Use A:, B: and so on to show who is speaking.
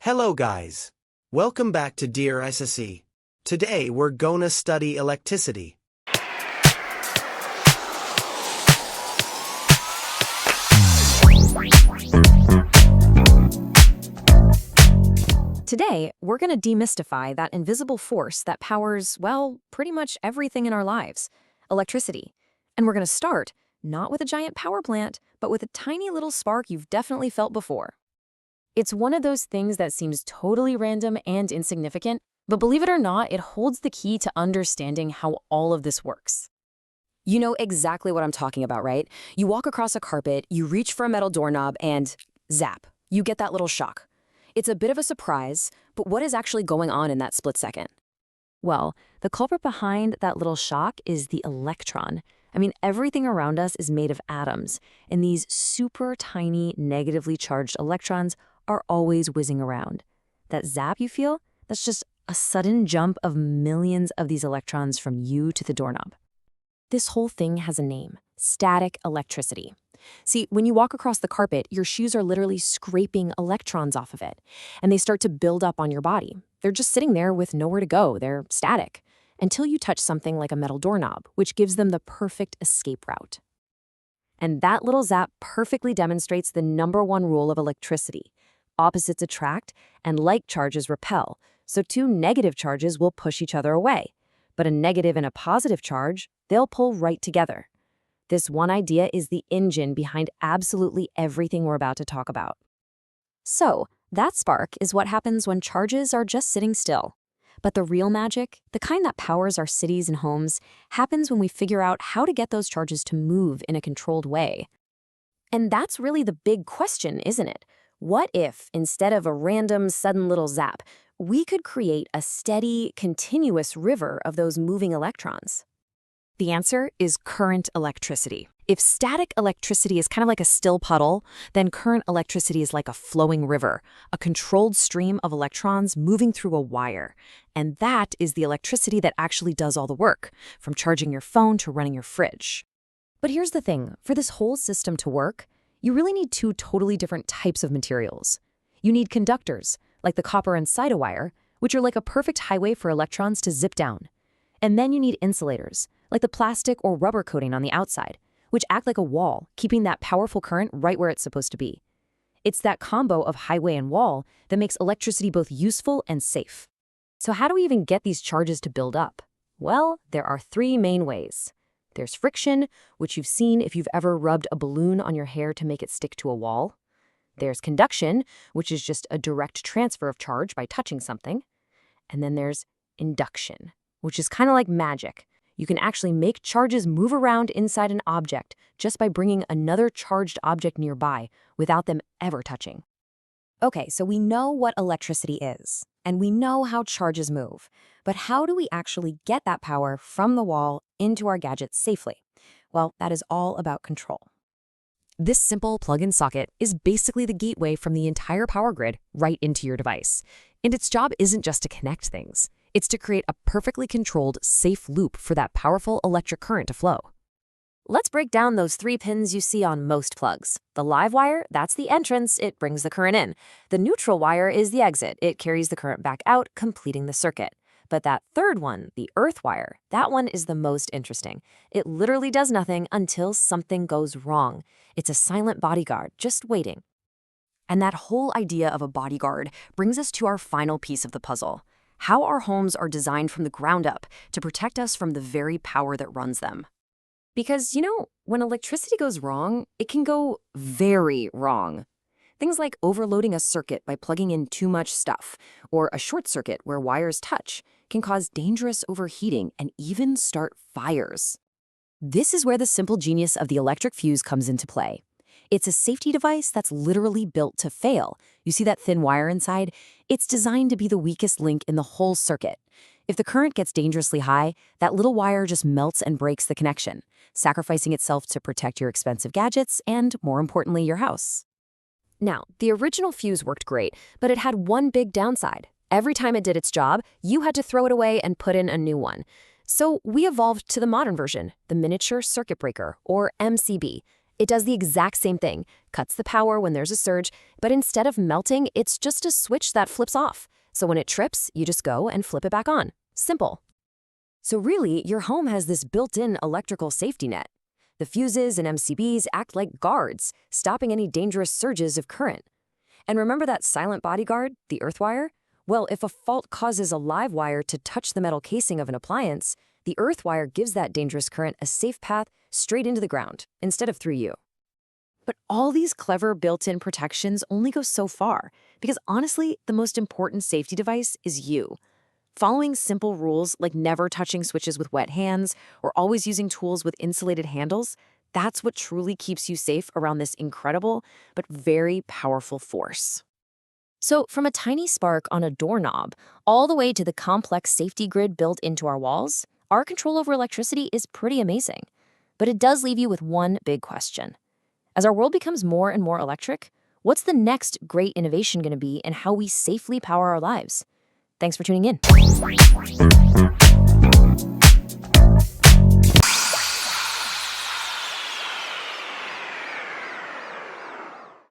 A: Hello guys. Welcome back to Dear SSE. Today we're gonna study electricity.
B: Today, we're going to demystify that invisible force that powers, well, pretty much everything in our lives, electricity. And we're going to start, not with a giant power plant, but with a tiny little spark you've definitely felt before. It's one of those things that seems totally random and insignificant, but believe it or not, it holds the key to understanding how all of this works. You know exactly what I'm talking about, right? You walk across a carpet, you reach for a metal doorknob, and zap, you get that little shock. It's a bit of a surprise, but what is actually going on in that split second? Well, the culprit behind that little shock is the electron. I mean, everything around us is made of atoms, and these super tiny negatively charged electrons are always whizzing around. That zap you feel, that's just a sudden jump of millions of these electrons from you to the doorknob. This whole thing has a name: static electricity. See, when you walk across the carpet, your shoes are literally scraping electrons off of it, and they start to build up on your body. They're just sitting there with nowhere to go. They're static until you touch something like a metal doorknob, which gives them the perfect escape route. And that little zap perfectly demonstrates the #1 rule of electricity. Opposites attract and like charges repel, so two negative charges will push each other away. But a negative and a positive charge, they'll pull right together. This one idea is the engine behind absolutely everything we're about to talk about. So, that spark is what happens when charges are just sitting still. But the real magic, the kind that powers our cities and homes, happens when we figure out how to get those charges to move in a controlled way. And that's really the big question, isn't it? What if, instead of a random, sudden little zap, we could create a steady, continuous river of those moving electrons? The answer is current electricity. If static electricity is kind of like a still puddle, then current electricity is like a flowing river, a controlled stream of electrons moving through a wire. And that is the electricity that actually does all the work, from charging your phone to running your fridge. But here's the thing, for this whole system to work, you really need two totally different types of materials. You need conductors, like the copper inside a wire, which are like a perfect highway for electrons to zip down. And then you need insulators, like the plastic or rubber coating on the outside, which act like a wall, keeping that powerful current right where it's supposed to be. It's that combo of highway and wall that makes electricity both useful and safe. So how do we even get these charges to build up? Well, there are three main ways. There's friction, which you've seen if you've ever rubbed a balloon on your hair to make it stick to a wall. There's conduction, which is just a direct transfer of charge by touching something. And then there's induction, which is kind of like magic. You can actually make charges move around inside an object just by bringing another charged object nearby without them ever touching. Okay, so we know what electricity is, and we know how charges move. But how do we actually get that power from the wall into our gadgets safely? Well, that is all about control. This simple plug-in socket is basically the gateway from the entire power grid right into your device. And its job isn't just to connect things. It's to create a perfectly controlled, safe loop for that powerful electric current to flow. Let's break down those 3 pins you see on most plugs. The live wire, that's the entrance, it brings the current in. The neutral wire is the exit, it carries the current back out, completing the circuit. But that third one, the earth wire, that one is the most interesting. It literally does nothing until something goes wrong. It's a silent bodyguard, just waiting. And that whole idea of a bodyguard brings us to our final piece of the puzzle: how our homes are designed from the ground up to protect us from the very power that runs them. Because, when electricity goes wrong, it can go very wrong. Things like overloading a circuit by plugging in too much stuff, or a short circuit where wires touch, can cause dangerous overheating and even start fires. This is where the simple genius of the electric fuse comes into play. It's a safety device that's literally built to fail. You see that thin wire inside? It's designed to be the weakest link in the whole circuit. If the current gets dangerously high, that little wire just melts and breaks the connection, sacrificing itself to protect your expensive gadgets and, more importantly, your house. Now, the original fuse worked great, but it had one big downside. Every time it did its job, you had to throw it away and put in a new one. So we evolved to the modern version, the miniature circuit breaker, or MCB. It does the exact same thing, cuts the power when there's a surge, but instead of melting, it's just a switch that flips off. So when it trips, you just go and flip it back on. Simple. So really, your home has this built-in electrical safety net. The fuses and MCBs act like guards, stopping any dangerous surges of current. And remember that silent bodyguard, the earth wire? Well, if a fault causes a live wire to touch the metal casing of an appliance, the earth wire gives that dangerous current a safe path straight into the ground, instead of through you. But all these clever built-in protections only go so far, because honestly, the most important safety device is you. Following simple rules like never touching switches with wet hands or always using tools with insulated handles, that's what truly keeps you safe around this incredible but very powerful force. So from a tiny spark on a doorknob all the way to the complex safety grid built into our walls, our control over electricity is pretty amazing. But it does leave you with one big question. As our world becomes more and more electric, what's the next great innovation going to be in how we safely power our lives? Thanks for tuning in.